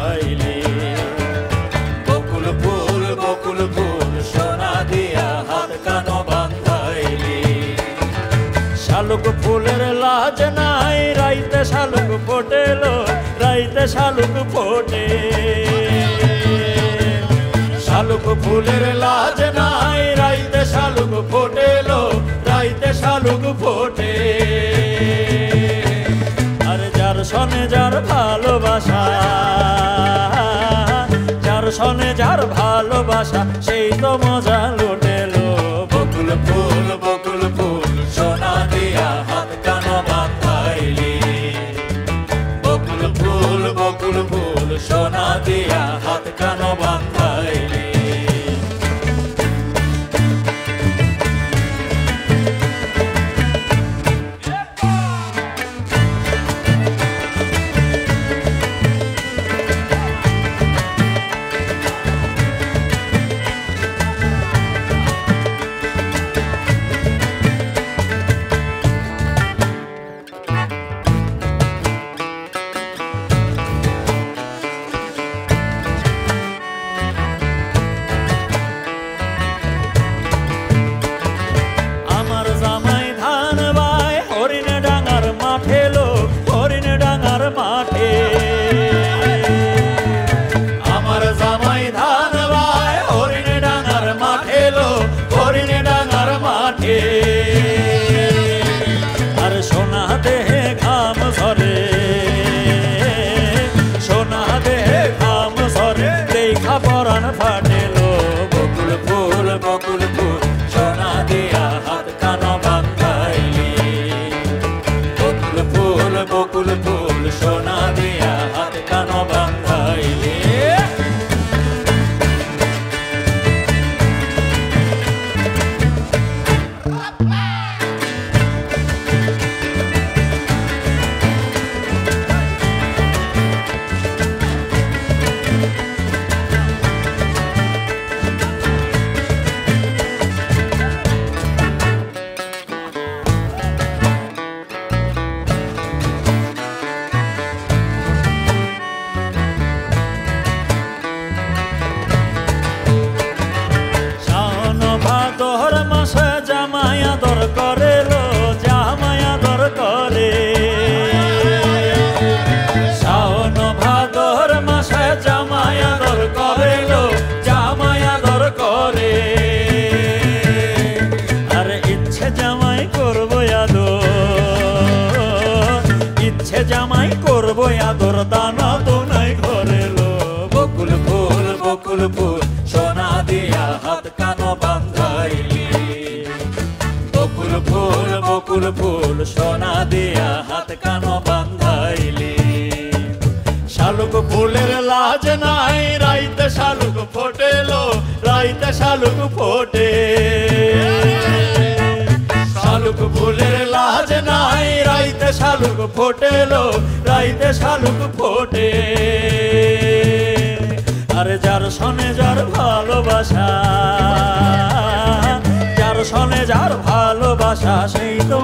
বান্ধাইলি। বকুল ফুল সোনা দিয়া হাত কান বান্ধাইলি। শালুক ফুলের লাজ নাই রাইতে শালুক ফোটেলো, রাইতে শালুক ফোটে। শালুক ফুলের লাজ নাই রাইতে শালুক ফোটেলো, রাইতে শালুক ফোটে। আর যার সনে যার ভালোবাসা, যার সনে যার ভালোবাসা সেই তো মজা লুটেলো। বকুল ফুল সোনা দিয়া হাত কান বান্ধাইলি। বকুল ফুল সোনা দিয়া হাত কান বান্ধাইলি। মাঠে আমার জামাই ধান বায় হরিণ ডাঙার মাঠে লো, হরিণ ডাঙার মাঠে। আর সোনা দেহে ঘাম ঝরে, সোনা দেহে ঘাম ঝরে দেখা পরাণ ফাটেলো। বকুল ফুল সোনা দিয়া হাত কান বান্ধাইলি। বকুল ফুল সোনা দিয়া হাত কান বান্ধাইলি। ভাদর মাসে জামাই আদর করে লো, জামাই আদর করে। শাওন ভাদর মাসে জামাই আদর করে লো, জামাই আদর করে। আর ইচ্ছে জামাই করবো আদর, ইচ্ছে জামাই করবো আদর দানা তো নাই ঘরে লো। বকুল ফুল সোনা দিয়া হাত কান বান্ধাইলি। বকুল ফুল সোনা দিয়া হাত কান বান্ধাইলি। শালুক ফুলের লাজ নাই রাইতে শালুক ফোটেলো, রাইতে শালুক ফোটে। শালুক ফুলের লাজ নাই রাইতে শালুক ফোটেলো, রাইতে শালুক ফোটে। আর যার সনে যার ভালোবাসা, যার সনে যার ভালোবাসা সেই তো